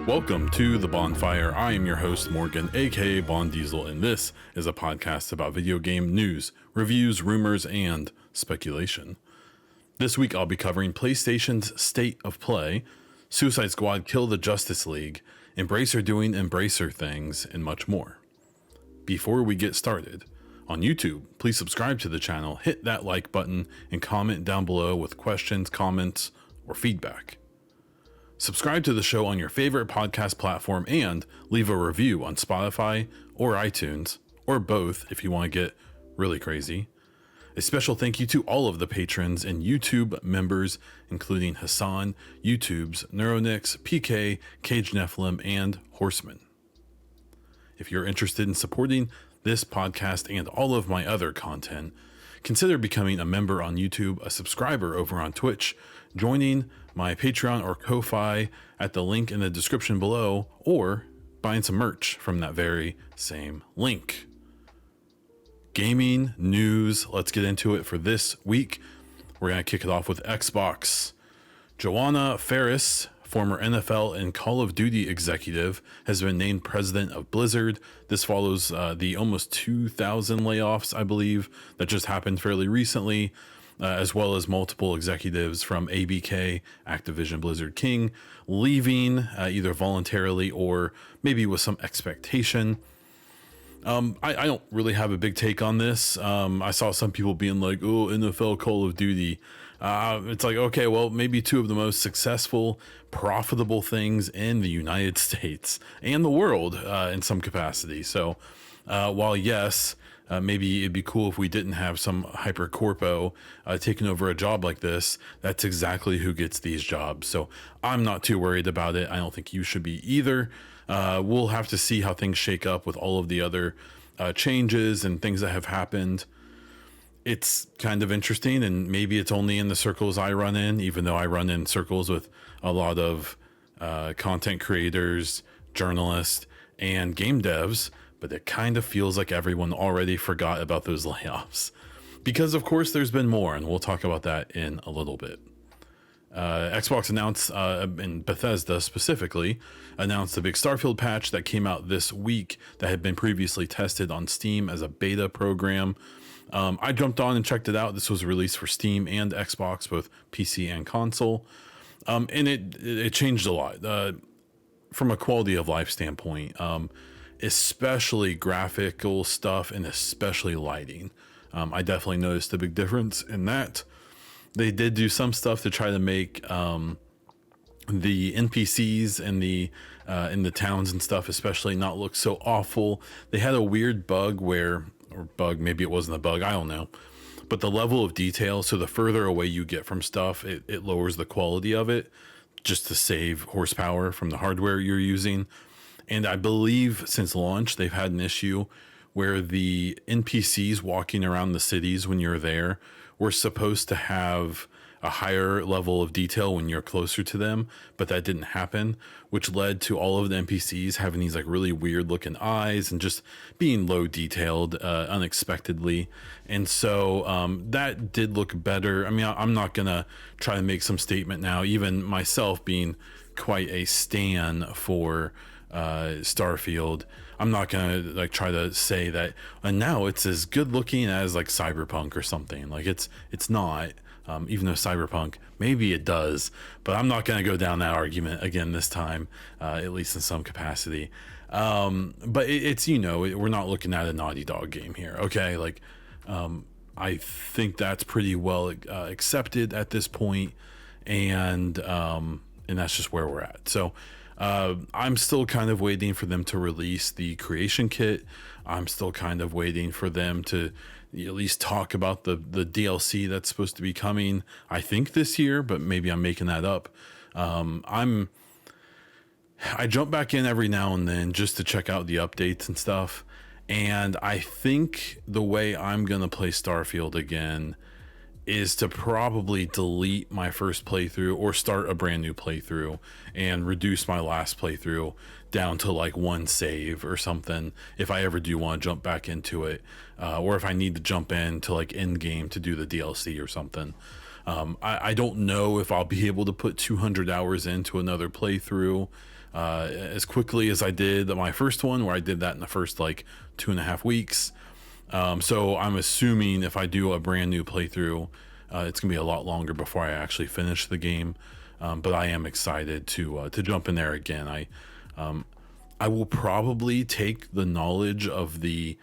Welcome to the Baunfire. I am your host, Morgan, aka Bon Diesel, and this is a podcast about video game news, reviews, rumors, and speculation. This week I'll be covering PlayStation's State of Play, Suicide Squad Kill the Justice League, Embracer doing Embracer things, and much more. Before we get started, on YouTube, please subscribe to the channel, hit that like button, and comment down below with questions, comments, or feedback. Subscribe to the show on your favorite podcast platform and leave a review on Spotify or iTunes, or both if you want to get really crazy. A special thank you to all of the patrons and YouTube members, including Hassan, YouTube's Neuronix, PK, Cage Nephilim, and Horseman. If you're interested in supporting this podcast and all of my other content, consider becoming a member on YouTube, a subscriber over on Twitch, joining my Patreon or Ko-Fi at the link in the description below, or buying some merch from that very same link. Gaming news, let's get into it for this week. We're going to kick it off with Xbox. Joanna Ferris, former NFL and Call of Duty executive, has been named president of Blizzard. This follows the almost 2,000 layoffs, I believe, that just happened fairly recently, as well as multiple executives from ABK, Activision Blizzard King, leaving either voluntarily or maybe with some expectation. I don't really have a big take on this. I saw some people being like, oh, NFL Call of Duty. It's like, okay, well, maybe two of the most successful, profitable things in the United States and the world in some capacity. So while yes, maybe it'd be cool if we didn't have some hyper corpo taking over a job like this, that's exactly who gets these jobs. So I'm not too worried about it. I don't think you should be either. We'll have to see how things shake up with all of the other changes and things that have happened. It's kind of interesting, and maybe it's only in the circles I run in, even though I run in circles with a lot of content creators, journalists, and game devs, but it kind of feels like everyone already forgot about those layoffs. Because, of course, there's been more, and we'll talk about that in a little bit. Xbox announced, and Bethesda specifically, announced the big Starfield patch that came out this week that had been previously tested on Steam as a beta program. I jumped on and checked it out. This was released for Steam and Xbox, both PC and console. And it changed a lot from a quality of life standpoint, especially graphical stuff and especially lighting. I definitely noticed a big difference in that. They did do some stuff to try to make the NPCs and in the towns and stuff especially not look so awful. They had a weird bug maybe it wasn't a bug, I don't know. But the level of detail, so the further away you get from stuff, it lowers the quality of it just to save horsepower from the hardware you're using. And I believe since launch, they've had an issue where the NPCs walking around the cities when you're there were supposed to have a higher level of detail when you're closer to them, but that didn't happen, which led to all of the NPCs having these like really weird looking eyes and just being low detailed unexpectedly. And so that did look better. I mean, I'm not gonna try to make some statement now, even myself being quite a stan for Starfield. I'm not gonna like try to say that and now it's as good looking as like Cyberpunk or something. Like it's not, even though Cyberpunk maybe it does, but I'm not gonna go down that argument again this time, at least in some capacity. But it's we're not looking at a Naughty Dog game here, okay? Like I think that's pretty well accepted at this point, and that's just where we're at. So I'm still kind of waiting for them to release the creation kit. I'm still kind of waiting for them to at least talk about the DLC that's supposed to be coming, I think this year, but maybe I'm making that up. I jump back in every now and then just to check out the updates and stuff. And I think the way I'm going to play Starfield again is to probably delete my first playthrough or start a brand new playthrough and reduce my last playthrough down to like one save or something if I ever do want to jump back into it, or if I need to jump in to like end game to do the DLC or something. I don't know if I'll be able to put 200 hours into another playthrough as quickly as I did my first one, where I did that in the first like 2.5 weeks. So I'm assuming if I do a brand new playthrough, it's gonna be a lot longer before I actually finish the game. But I am excited to jump in there again. I will probably take the knowledge of the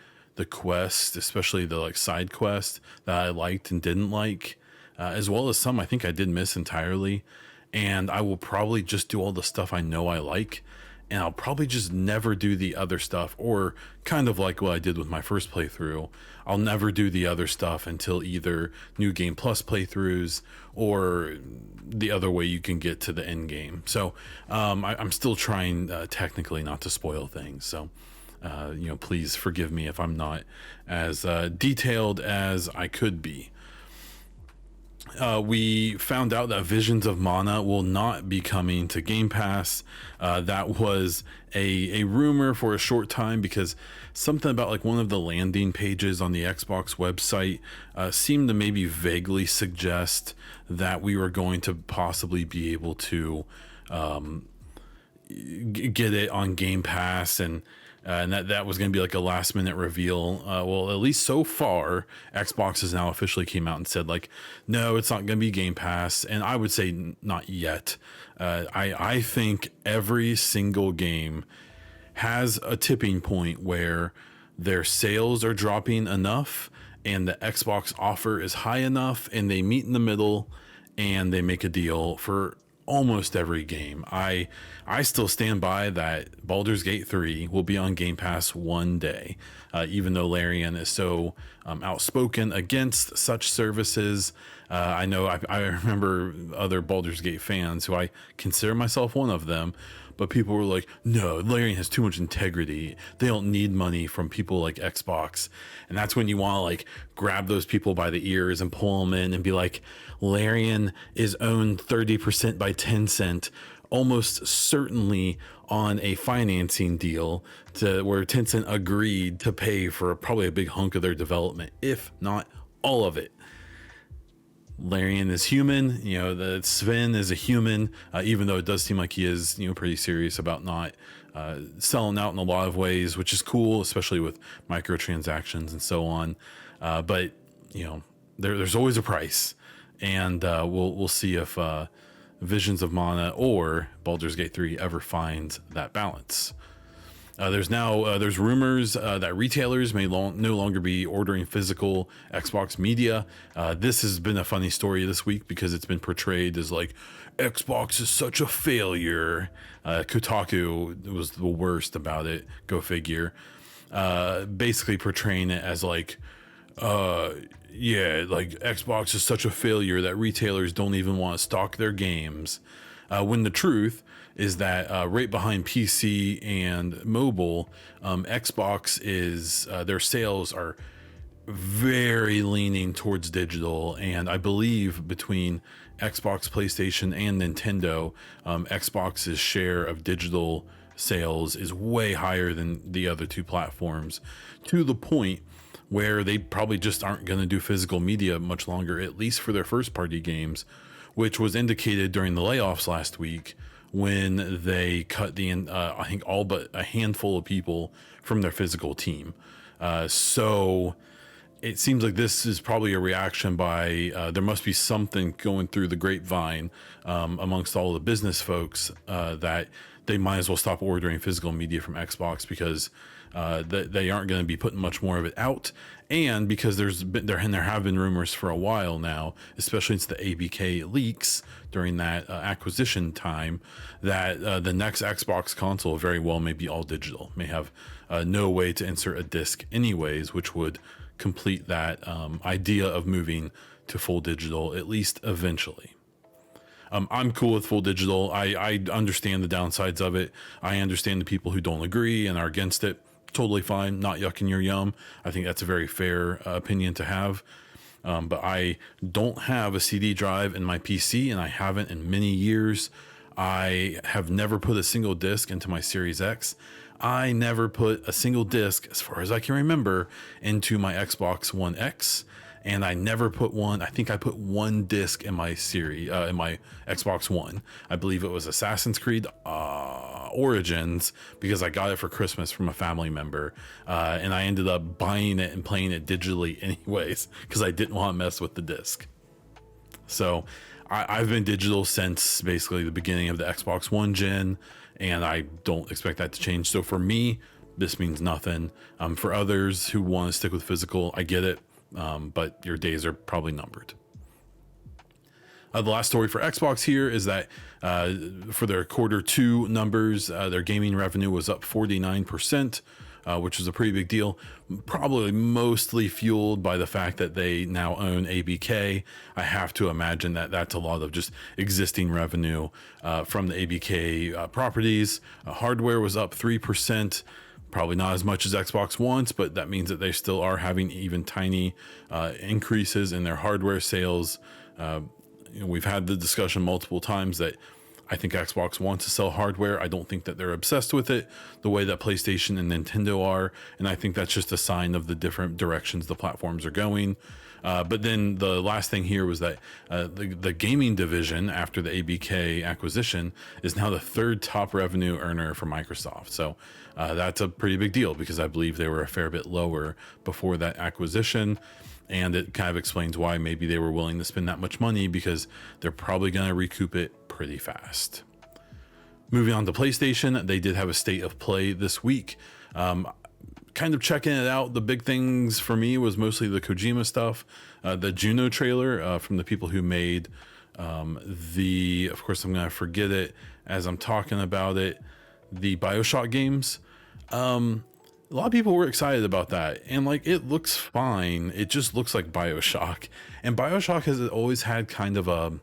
quest, especially the like side quest that I liked and didn't like, as well as some I think I did miss entirely, and I will probably just do all the stuff I know I like, and I'll probably just never do the other stuff, or kind of like what I did with my first playthrough. I'll never do the other stuff until either New Game Plus playthroughs or the other way you can get to the end game. So I'm still trying technically not to spoil things. So please forgive me if I'm not as detailed as I could be. We found out that Visions of Mana will not be coming to Game Pass. That was a rumor for a short time, because something about like one of the landing pages on the Xbox website seemed to maybe vaguely suggest that we were going to possibly be able to get it on Game Pass, and that was going to be like a last minute reveal. Well, at least so far, Xbox has now officially came out and said like, no, it's not going to be Game Pass. And I would say not yet. I think every single game has a tipping point where their sales are dropping enough and the Xbox offer is high enough, and they meet in the middle and they make a deal for almost every game. I still stand by that Baldur's Gate 3 will be on Game Pass one day, even though Larian is so outspoken against such services. I know I remember other Baldur's Gate fans, who I consider myself one of them, but people were like, no, Larian has too much integrity. They don't need money from people like Xbox. And that's when you want to like grab those people by the ears and pull them in and be like, Larian is owned 30% by Tencent, almost certainly on a financing deal where Tencent agreed to pay for probably a big hunk of their development, if not all of it. Larian is human, the Sven is a human, even though it does seem like he is, pretty serious about not selling out in a lot of ways, which is cool, especially with microtransactions and so on. But there's always a price, and we'll see if Visions of Mana or Baldur's Gate 3 ever finds that balance. There's rumors that retailers may no longer be ordering physical Xbox media. This has been a funny story this week because it's been portrayed as like Xbox is such a failure. Kotaku was the worst about it. Go figure. Basically portraying it as like, like Xbox is such a failure that retailers don't even want to stock their games. When the truth is that right behind PC and mobile, Xbox is their sales are very leaning towards digital, and I believe between Xbox, PlayStation, and Nintendo, Xbox's share of digital sales is way higher than the other two platforms, to the point where they probably just aren't going to do physical media much longer, at least for their first party games, which was indicated during the layoffs last week when they cut I think all but a handful of people from their physical team. So it seems like this is probably a reaction by, there must be something going through the grapevine amongst all the business folks that they might as well stop ordering physical media from Xbox, because they aren't going to be putting much more of it out, and because there have been rumors for a while now, especially since the ABK leaks during that acquisition time, that the next Xbox console very well may be all digital, may have no way to insert a disc anyways, which would complete that idea of moving to full digital, at least eventually. I'm cool with full digital. I understand the downsides of it. I understand the people who don't agree and are against it. Totally fine. Not yucking your yum. I think that's a very fair opinion to have. But I don't have a CD drive in my PC, and I haven't in many years. I have never put a single disc into my Series X. I never put a single disc, as far as I can remember, into my Xbox One X. and I never put one. I think I put one disc in my series, in my Xbox One. I believe it was Assassin's Creed Origins, because I got it for Christmas from a family member, and I ended up buying it and playing it digitally anyways because I didn't want to mess with the disc. So I've been digital since basically the beginning of the Xbox One gen, and I don't expect that to change. So for me, this means nothing. For others who want to stick with physical, I get it, but your days are probably numbered. The last story for Xbox here is that for their Q2 numbers, their gaming revenue was up 49%, which is a pretty big deal. Probably mostly fueled by the fact that they now own ABK. I have to imagine that that's a lot of just existing revenue from the ABK properties. Hardware was up 3%. Probably not as much as Xbox wants, but that means that they still are having even tiny increases in their hardware sales. We've had the discussion multiple times that I think Xbox wants to sell hardware. I don't think that they're obsessed with it the way that PlayStation and Nintendo are. And I think that's just a sign of the different directions the platforms are going. But then the last thing here was that the gaming division, after the ABK acquisition, is now the third top revenue earner for Microsoft. So that's a pretty big deal, because I believe they were a fair bit lower before that acquisition. And it kind of explains why maybe they were willing to spend that much money, because they're probably going to recoup it pretty fast. Moving on to PlayStation, they did have a state of play this week. Kind of checking it out. The big things for me was mostly the Kojima stuff, the Juno trailer from the people who made of course I'm going to forget it as I'm talking about it, the BioShock games. A lot of people were excited about that, and like, it looks fine. It just looks like BioShock, and BioShock has always had kind of a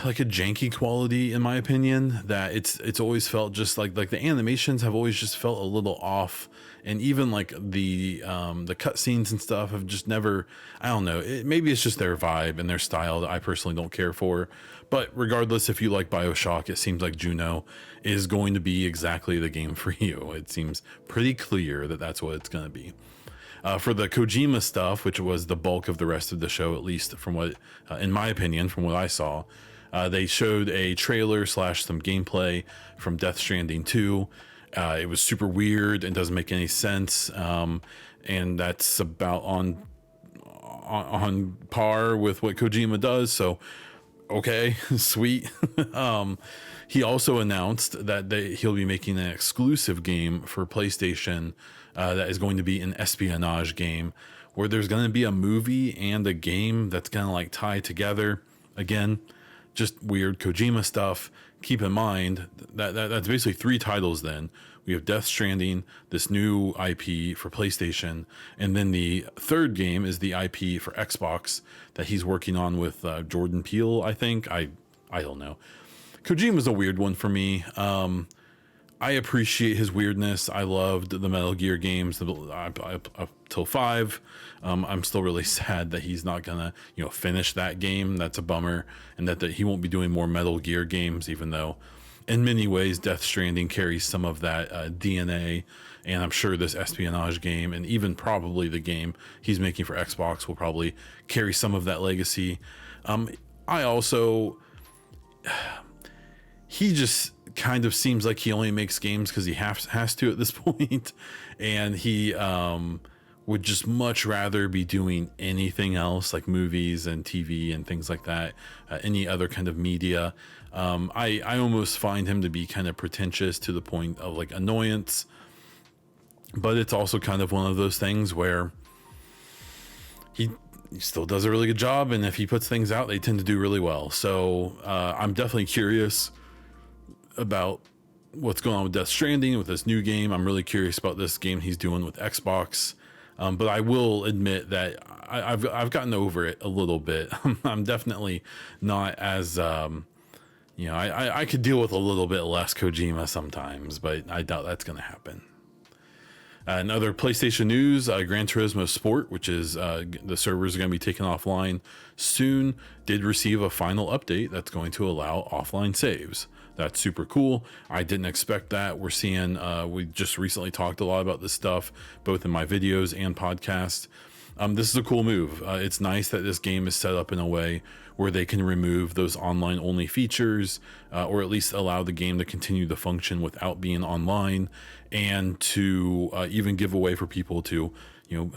janky quality, in my opinion, that it's always felt just like the animations have always just felt a little off, and even like the cutscenes and stuff have just never, I don't know, maybe it's just their vibe and their style that I personally don't care for. But regardless, if you like BioShock, it seems like Juno is going to be exactly the game for you. It seems pretty clear that that's what it's going to be. For the Kojima stuff, which was the bulk of the rest of the show, at least from what, in my opinion, from what I saw, they showed a trailer / some gameplay from Death Stranding 2. It was super weird and doesn't make any sense, and that's about on par with what Kojima does. So, okay, sweet. He also announced that he'll be making an exclusive game for PlayStation that is going to be an espionage game, where there's going to be a movie and a game that's going to like tie together. Again, just weird Kojima stuff. Keep in mind that's basically 3 titles then. We have Death Stranding, this new IP for PlayStation, and then the third game is the IP for Xbox that he's working on with Jordan Peele, I think. I don't know. Kojima's a weird one for me. I appreciate his weirdness. I loved the Metal Gear games up till 5. I'm still really sad that he's not gonna, finish that game. That's a bummer, and that he won't be doing more Metal Gear games, even though in many ways Death Stranding carries some of that DNA. And I'm sure this espionage game, and even probably the game he's making for Xbox, will probably carry some of that legacy. He just kind of seems like he only makes games because he has to at this point, and he would just much rather be doing anything else, like movies and TV and things like that, any other kind of media. I almost find him to be kind of pretentious to the point of like annoyance, but it's also kind of one of those things where he still does a really good job, and if he puts things out, they tend to do really well. So I'm definitely curious about what's going on with Death Stranding, with this new game. I'm really curious about this game he's doing with Xbox. But I will admit that I've gotten over it a little bit. I'm definitely not as, I could deal with a little bit less Kojima sometimes, but I doubt that's going to happen. In other PlayStation news, Gran Turismo Sport, which is the servers are going to be taken offline soon, did receive a final update that's going to allow offline saves. That's super cool. I didn't expect that. We're seeing, we just recently talked a lot about this stuff, both in my videos and podcast. This is a cool move. It's nice that this game is set up in a way where they can remove those online only features, or at least allow the game to continue to function without being online, and to even give a way for people to,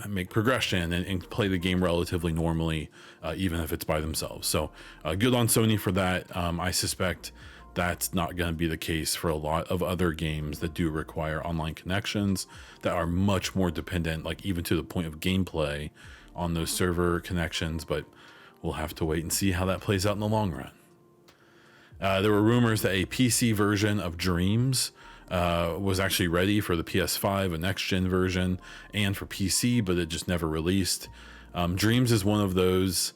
make progression and play the game relatively normally, even if it's by themselves. So good on Sony for that. I suspect that's not going to be the case for a lot of other games that do require online connections, that are much more dependent, like even to the point of gameplay, on those server connections. But we'll have to wait and see how that plays out in the long run. There were rumors that a PC version of Dreams was actually ready for the PS5, a next-gen version, and for PC, but it just never released. Dreams is one of those...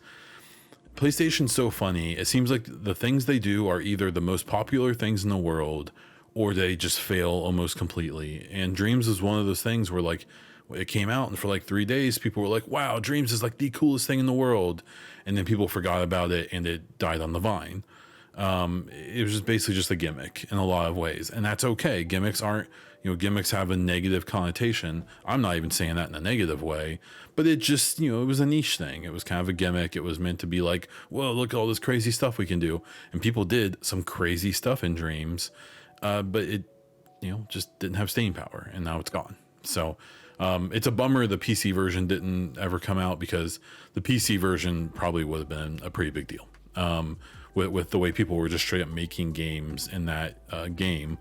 PlayStation's so funny. It seems like the things they do are either the most popular things in the world, or they just fail almost completely. And Dreams is one of those things where, like, it came out and for like 3 days, people were like, wow, Dreams is like the coolest thing in the world. And then people forgot about it and it died on the vine. It was just basically just a gimmick in a lot of ways. And that's okay. Gimmicks aren't, gimmicks have a negative connotation. I'm not even saying that in a negative way, but it just, it was a niche thing. It was kind of a gimmick. It was meant to be like, well, look at all this crazy stuff we can do. And people did some crazy stuff in Dreams, but it, just didn't have staying power, and now it's gone. So it's a bummer the PC version didn't ever come out, because the PC version probably would have been a pretty big deal. With the way people were just straight up making games in that game.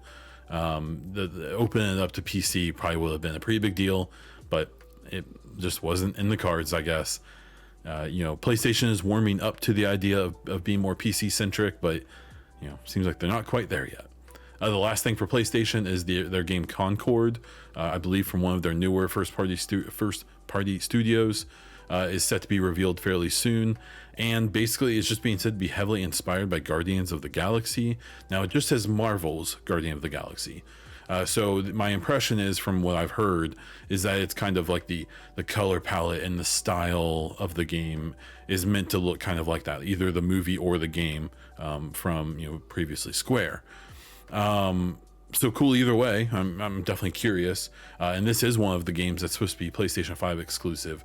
The opening it up to PC probably would have been a pretty big deal, but it just wasn't in the cards, I guess. PlayStation is warming up to the idea of being more PC centric, but seems like they're not quite there yet. The last thing for PlayStation is their game Concord, I believe from one of their newer first party studios, is set to be revealed fairly soon. And basically it's just being said to be heavily inspired by Guardians of the Galaxy. Now it just says Marvel's Guardian of the Galaxy. So my impression is, from what I've heard, is that it's kind of like the color palette and the style of the game is meant to look kind of like that, either the movie or the game from previously Square. So cool either way. I'm definitely curious. And this is one of the games that's supposed to be PlayStation 5 exclusive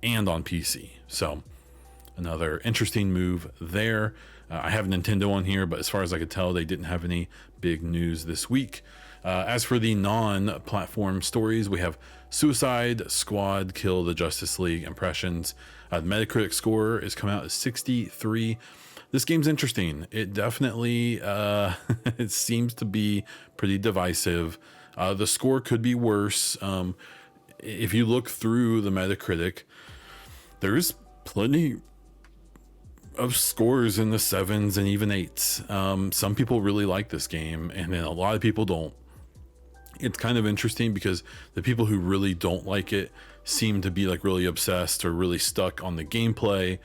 and on PC. So another interesting move there. I have Nintendo on here, but as far as I could tell, they didn't have any big news this week. As for the non-platform stories, we have Suicide Squad Kill the Justice League impressions. The Metacritic score is coming out at 63. This game's interesting. It definitely it seems to be pretty divisive. The score could be worse. If you look through the Metacritic, there's plenty of scores in the 7s and even 8s. Some people really like this game, and then a lot of people don't. It's kind of interesting because the people who really don't like it seem to be like really obsessed or really stuck on the gameplay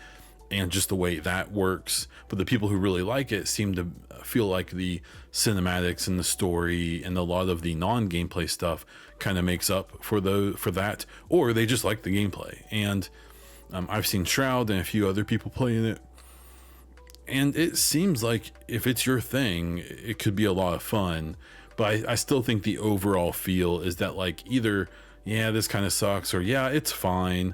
and just the way that works. But the people who really like it seem to feel like the cinematics and the story and a lot of the non-gameplay stuff kind of makes up for that, or they just like the gameplay. And I've seen Shroud and a few other people playing it, and it seems like if it's your thing, it could be a lot of fun. But I still think the overall feel is that, like, either, yeah, this kind of sucks, or yeah, it's fine.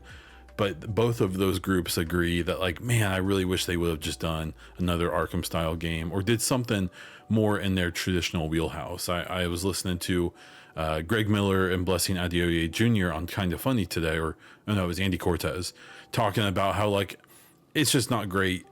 But both of those groups agree that, like, man, I really wish they would have just done another Arkham style game or did something more in their traditional wheelhouse. I was listening to Greg Miller and Blessing Adeoye Jr. on Kind of Funny today, or no, it was Andy Cortez, talking about how, like, it's just not great.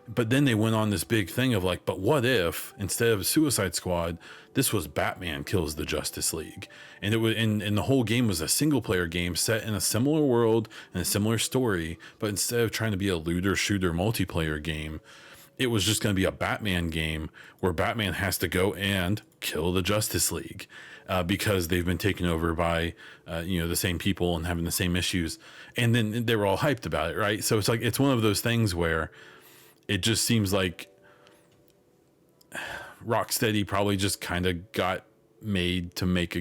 But then they went on this big thing of like, but what if instead of Suicide Squad, this was Batman Kills the Justice League? And it was, and the whole game was a single player game set in a similar world and a similar story. But instead of trying to be a looter shooter multiplayer game, it was just going to be a Batman game where Batman has to go and kill the Justice League because they've been taken over by, the same people and having the same issues. And then they were all hyped about it, right? So it's like, it's one of those things where it just seems like Rocksteady probably just kind of got made to make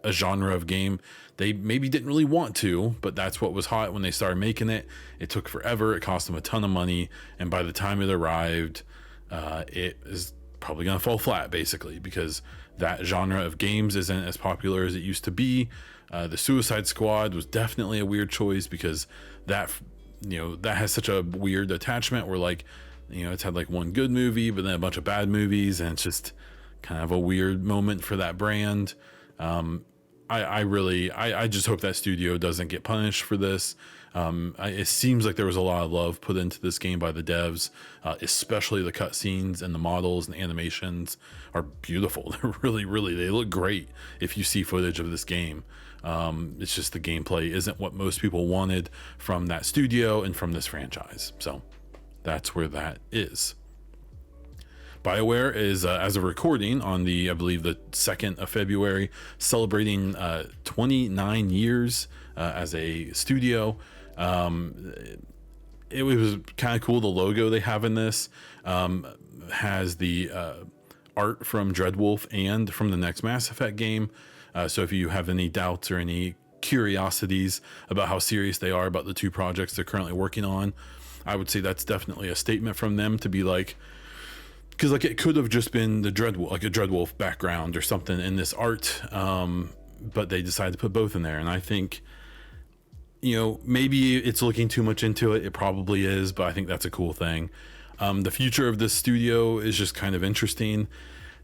a genre of game they maybe didn't really want to, but that's what was hot when they started making it. It took forever. It cost them a ton of money. And by the time it arrived, it is probably going to fall flat, basically, because that genre of games isn't as popular as it used to be. The Suicide Squad was definitely a weird choice because that that has such a weird attachment where like it's had like one good movie but then a bunch of bad movies, and it's just kind of a weird moment for that brand. I just hope that studio doesn't get punished for this. It seems like there was a lot of love put into this game by the devs, especially the cutscenes and the models and the animations are beautiful. They're really, they look great if you see footage of this game. It's just the gameplay isn't what most people wanted from that studio and from this franchise. So that's where that is. BioWare is, as a recording on I believe the 2nd of February, celebrating 29 years as a studio. It was kind of cool. The logo they have in this has the art from Dreadwolf and from the next Mass Effect game. So if you have any doubts or any curiosities about how serious they are about the two projects they're currently working on, I would say that's definitely a statement from them to be like, because like it could have just been the Dreadwolf, like a Dreadwolf background or something in this art, but they decided to put both in there. And I think, maybe it's looking too much into it. It probably is, but I think that's a cool thing. The future of this studio is just kind of interesting.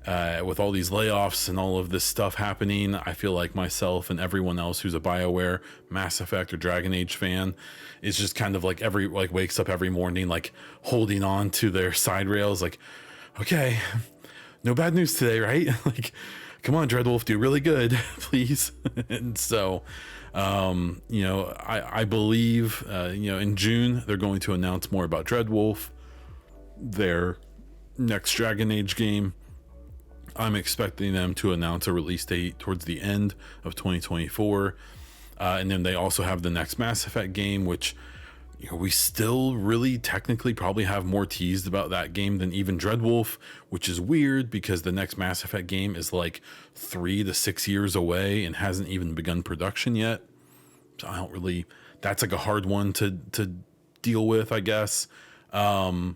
With all these layoffs and all of this stuff happening, I feel like myself and everyone else who's a BioWare, Mass Effect, or Dragon Age fan is just kind of like wakes up every morning like holding on to their side rails, like, okay, no bad news today, right? Like, come on, Dreadwolf, do really good, please. And so, I believe, in June, they're going to announce more about Dreadwolf, their next Dragon Age game. I'm expecting them to announce a release date towards the end of 2024. And then they also have the next Mass Effect game, which we still really technically probably have more teased about that game than even Dreadwolf, which is weird because the next Mass Effect game is like 3 to 6 years away and hasn't even begun production yet. So I don't really, that's like a hard one to deal with, I guess. I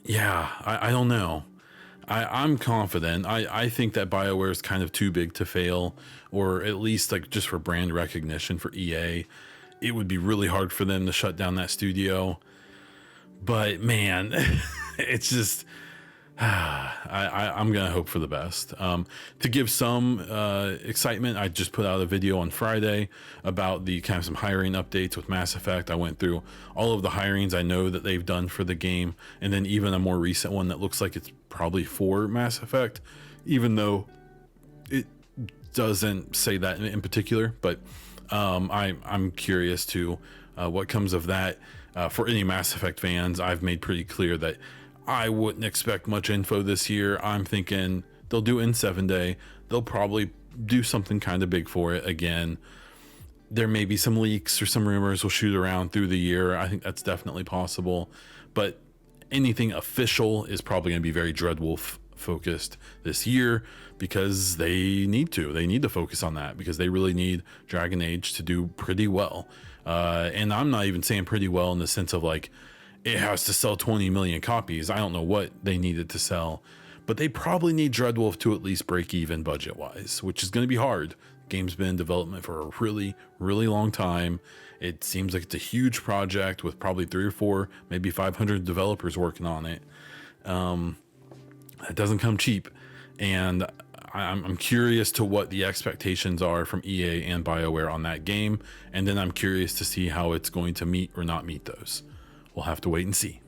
don't know. I'm confident. I think that BioWare is kind of too big to fail, or at least like just for brand recognition for EA. It would be really hard for them to shut down that studio. But man, it's just, I'm going to hope for the best. To give some excitement, I just put out a video on Friday about the kind of some hiring updates with Mass Effect. I went through all of the hirings I know that they've done for the game, and then even a more recent one that looks like it's probably for Mass Effect, even though it doesn't say that in particular. But I'm curious to what comes of that. For any Mass Effect fans, I've made pretty clear that I wouldn't expect much info this year. I'm thinking they'll do N7 Day. They'll probably do something kind of big for it again. There may be some leaks or some rumors will shoot around through the year. I think that's definitely possible. But anything official is probably going to be very Dreadwolf focused this year because they need to. They need to focus on that because they really need Dragon Age to do pretty well. And I'm not even saying pretty well in the sense of like, it has to sell 20 million copies. I don't know what they needed to sell, but they probably need Dreadwolf to at least break even budget wise, which is going to be hard. The game's been in development for a really, really long time. It seems like it's a huge project with probably 3 or 4, maybe 500 developers working on it. It doesn't come cheap. And I'm curious to what the expectations are from EA and BioWare on that game. And then I'm curious to see how it's going to meet or not meet those. We'll have to wait and see.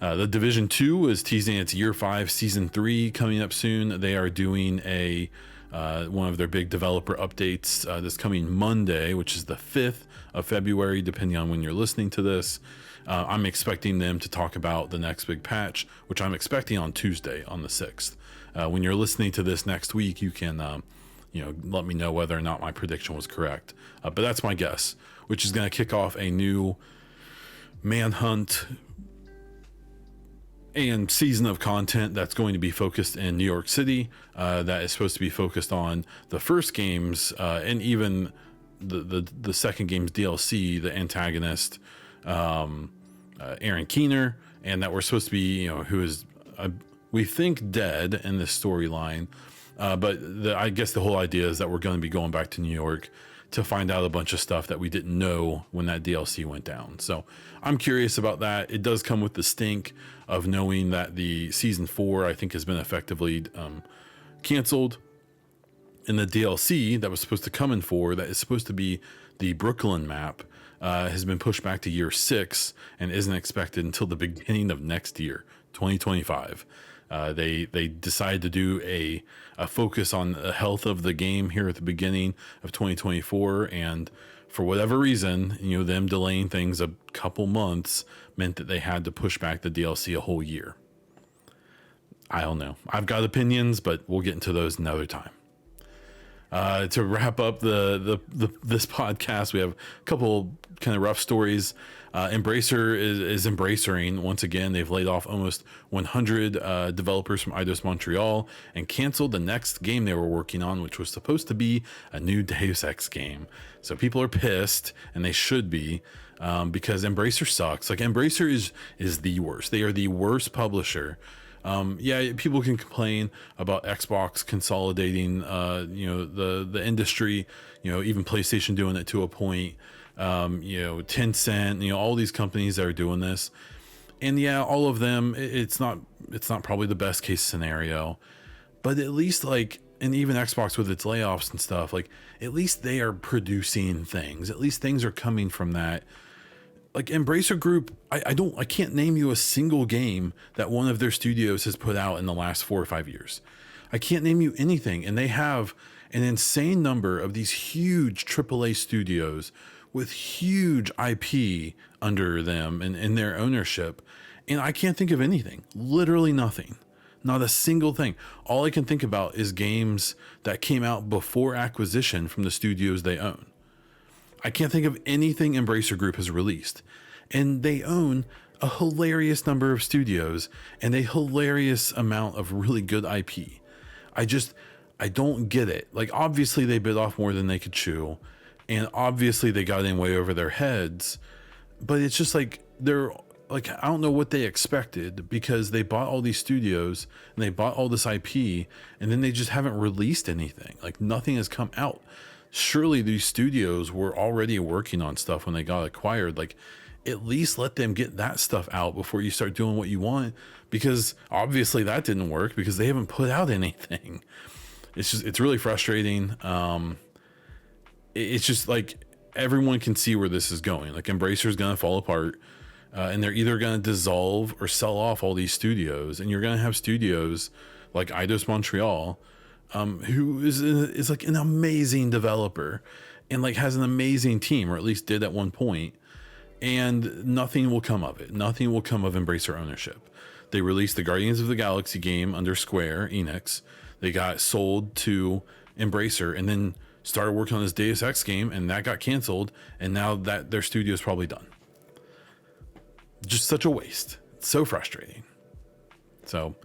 The Division 2 is teasing its Year 5 Season 3 coming up soon. They are doing one of their big developer updates this coming Monday, which is the 5th of February, depending on when you're listening to this. I'm expecting them to talk about the next big patch, which I'm expecting on Tuesday, on the 6th. When you're listening to this next week, you can let me know whether or not my prediction was correct. But that's my guess, which is going to kick off a new Manhunt and season of content that's going to be focused in New York City, that is supposed to be focused on the first games and even the second game's DLC, the antagonist Aaron Keener, and that we're supposed to be who is we think dead in this storyline, But I guess the whole idea is that we're going to be going back to New York to find out a bunch of stuff that we didn't know when that DLC went down. So I'm curious about that. It does come with the stink of knowing that the season 4, I think, has been effectively canceled. And the DLC that was supposed to come in 4, that is supposed to be the Brooklyn map, has been pushed back to year 6 and isn't expected until the beginning of next year, 2025. They decided to do a focus on the health of the game here at the beginning of 2024, and for whatever reason, them delaying things a couple months meant that they had to push back the DLC a whole year. I don't know. I've got opinions, but we'll get into those another time. To wrap up this podcast, we have a couple kind of rough stories. Embracer is embracering once again. They've laid off almost 100 developers from Eidos Montreal and canceled the next game they were working on, which was supposed to be a new Deus Ex game. So people are pissed, and they should be, because Embracer sucks. Like, Embracer is the worst. They are the worst publisher. People can complain about Xbox consolidating, the industry, even PlayStation doing it to a point, Tencent, all these companies that are doing this. And all of them, it's not probably the best case scenario, but at least and even Xbox with its layoffs and stuff, at least they are producing things. At least things are coming from that. Like Embracer Group, I can't name you a single game that one of their studios has put out in the last 4 or 5 years. I can't name you anything. And they have an insane number of these huge AAA studios with huge IP under them and in their ownership. And I can't think of anything, literally nothing, not a single thing. All I can think about is games that came out before acquisition from the studios they own. I can't think of anything Embracer Group has released. And they own a hilarious number of studios and a hilarious amount of really good IP. I don't get it. Obviously they bit off more than they could chew, and obviously they got in way over their heads, but it's just they're I don't know what they expected, because they bought all these studios and they bought all this IP, and then they just haven't released anything. Nothing has come out. Surely these studios were already working on stuff when they got acquired. At least let them get that stuff out before you start doing what you want, because obviously that didn't work because they haven't put out anything. It's really frustrating. It's just everyone can see where this is going. Embracer is going to fall apart, and they're either going to dissolve or sell off all these studios, and you're going to have studios like Eidos Montreal, who is an amazing developer and has an amazing team, or at least did at one point, and nothing will come of it. Nothing will come of Embracer ownership. They released the Guardians of the Galaxy game under Square Enix. They got sold to Embracer and then started working on this Deus Ex game, and that got canceled, and now that their studio is probably done. Just such a waste. It's so frustrating. So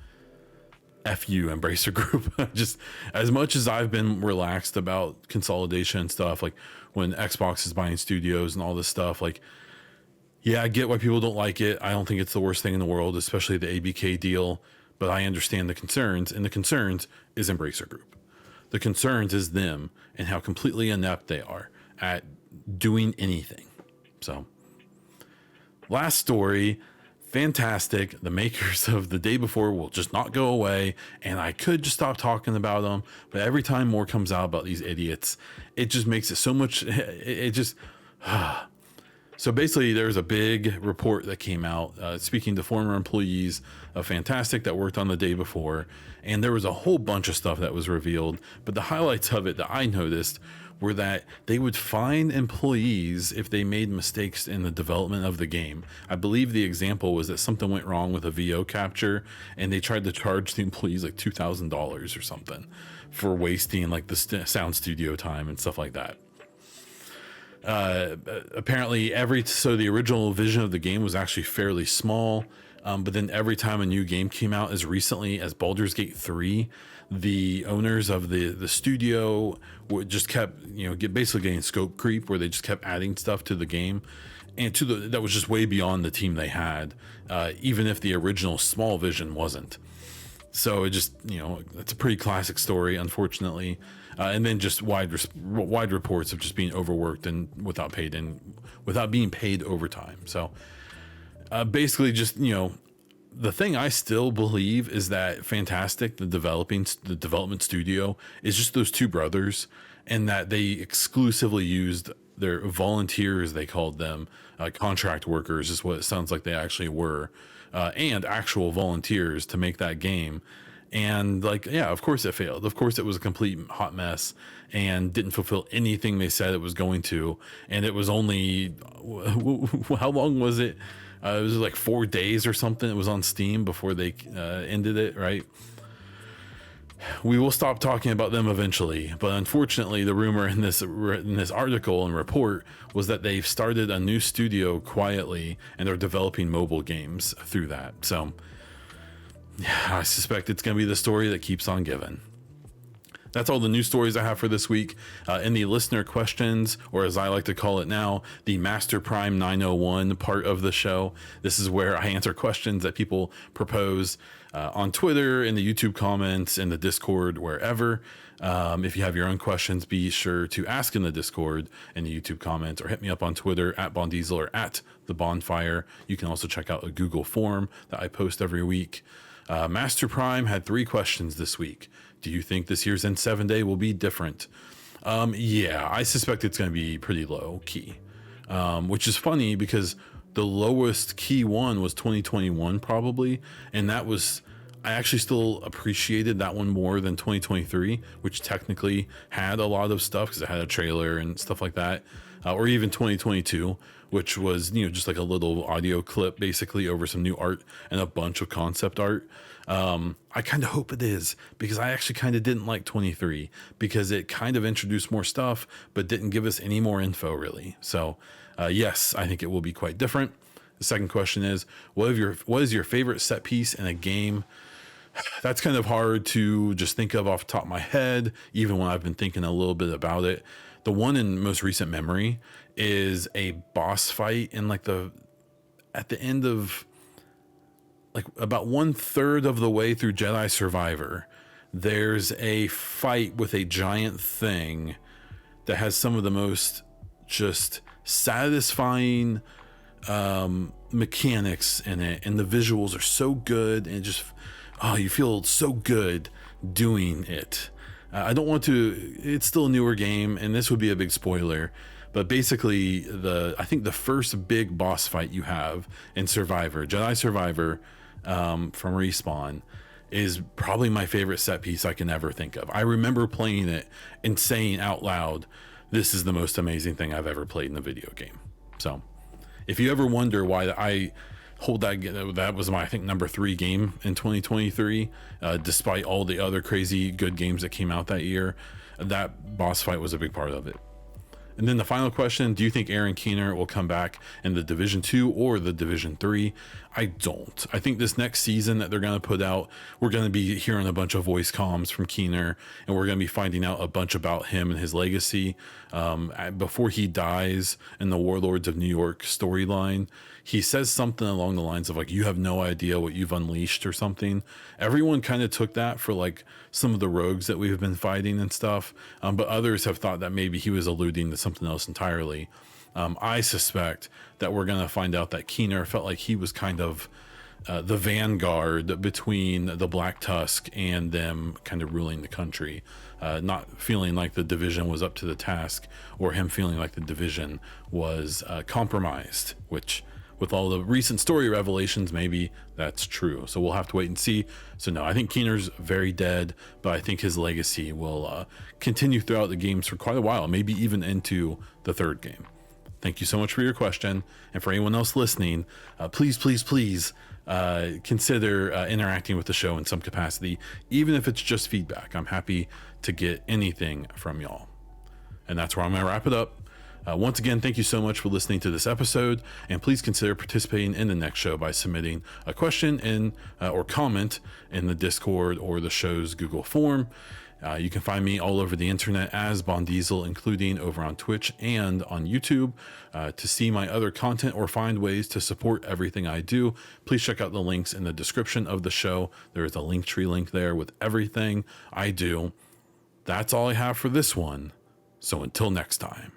F you, Embracer Group. Just as much as I've been relaxed about consolidation and stuff, when Xbox is buying studios and all this stuff, I get why people don't like it. I don't think it's the worst thing in the world, especially the ABK deal, but I understand the concerns, and the concerns is Embracer Group. The concerns is them and how completely inept they are at doing anything. So, last story. Fantastic. The makers of The Day Before will just not go away, and I could just stop talking about them, but every time more comes out about these idiots, it just makes it so much. So basically, there's a big report that came out speaking to former employees of Fantastic that worked on The Day Before, and there was a whole bunch of stuff that was revealed, but the highlights of it that I noticed were that they would fine employees if they made mistakes in the development of the game. I believe the example was that something went wrong with a VO capture, and they tried to charge the employees $2,000 or something for wasting the sound studio time and stuff like that. Apparently the original vision of the game was actually fairly small, but then every time a new game came out, as recently as Baldur's Gate 3, the owners of the studio would just kept basically getting scope creep, where they just kept adding stuff to the game, and that was just way beyond the team they had, even if the original small vision wasn't. So it just, it's a pretty classic story, unfortunately. And then just wide reports of just being overworked and without being paid overtime. So basically just, the thing I still believe is that Fantastic, the development studio, is just those two brothers, and that they exclusively used their volunteers, they called them, contract workers is what it sounds like they actually were, and actual volunteers to make that game. And of course it failed. Of course it was a complete hot mess and didn't fulfill anything they said it was going to. And it was only, how long was it? It was like 4 days or something. It was on Steam before they ended it, right? We will stop talking about them eventually, but unfortunately, the rumor in this article and report was that they've started a new studio quietly and they're developing mobile games through that. So, yeah, I suspect it's going to be the story that keeps on giving. That's all the news stories I have for this week. In the listener questions, or as I like to call it now, the Master Prime 901 part of the show. This is where I answer questions that people propose on Twitter, in the YouTube comments, in the Discord, wherever. If you have your own questions, be sure to ask in the Discord and the YouTube comments, or hit me up on Twitter at Bondiesel or at the Baunfire. You can also check out a Google form that I post every week. Master Prime had 3 questions this week. Do you think this year's N7 Day will be different? Yeah, I suspect it's going to be pretty low key, which is funny because the lowest key one was 2021 probably. And I actually still appreciated that one more than 2023, which technically had a lot of stuff because it had a trailer and stuff like that. Or even 2022, which was, just like a little audio clip basically over some new art and a bunch of concept art. I kind of hope it is, because I actually kind of didn't like 23 because it kind of introduced more stuff, but didn't give us any more info really. So, yes, I think it will be quite different. The second question is, what is your favorite set piece in a game? That's kind of hard to just think of off the top of my head, even when I've been thinking a little bit about it. The one in most recent memory is a boss fight in at the end of about 1/3 of the way through Jedi Survivor. There's a fight with a giant thing that has some of the most just satisfying mechanics in it, and the visuals are so good, and you feel so good doing it. I don't want to, it's still a newer game, and this would be a big spoiler, but basically I think the first big boss fight you have in Jedi Survivor, from Respawn, is probably my favorite set piece I can ever think of. I remember playing it and saying out loud, this is the most amazing thing I've ever played in a video game. So if you ever wonder why I hold that was my, I think, number 3 game in 2023, despite all the other crazy good games that came out that year, that boss fight was a big part of it. And then the final question, do you think Aaron Keener will come back in the Division 2 or the Division 3? I don't. I think this next season that they're going to put out, we're going to be hearing a bunch of voice comms from Keener, and we're going to be finding out a bunch about him and his legacy. Before he dies in the Warlords of New York storyline, he says something along the lines of you have no idea what you've unleashed or something. Everyone kind of took that for some of the rogues that we've been fighting and stuff. But others have thought that maybe he was alluding to something else entirely. I suspect that we're going to find out that Keener felt like he was kind of the vanguard between the Black Tusk and them kind of ruling the country, not feeling like the Division was up to the task, or him feeling like the Division was compromised, which with all the recent story revelations, maybe that's true. So we'll have to wait and see. So no, I think Keener's very dead, but I think his legacy will continue throughout the games for quite a while, maybe even into the 3rd game. Thank you so much for your question. And for anyone else listening, please consider interacting with the show in some capacity, even if it's just feedback. I'm happy to get anything from y'all. And that's where I'm going to wrap it up. Once again, thank you so much for listening to this episode, and please consider participating in the next show by submitting a question or comment in the Discord or the show's Google form. You can find me all over the internet as Bon Diesel, including over on Twitch and on YouTube. To see my other content or find ways to support everything I do, please check out the links in the description of the show. There is a Linktree link there with everything I do. That's all I have for this one. So until next time.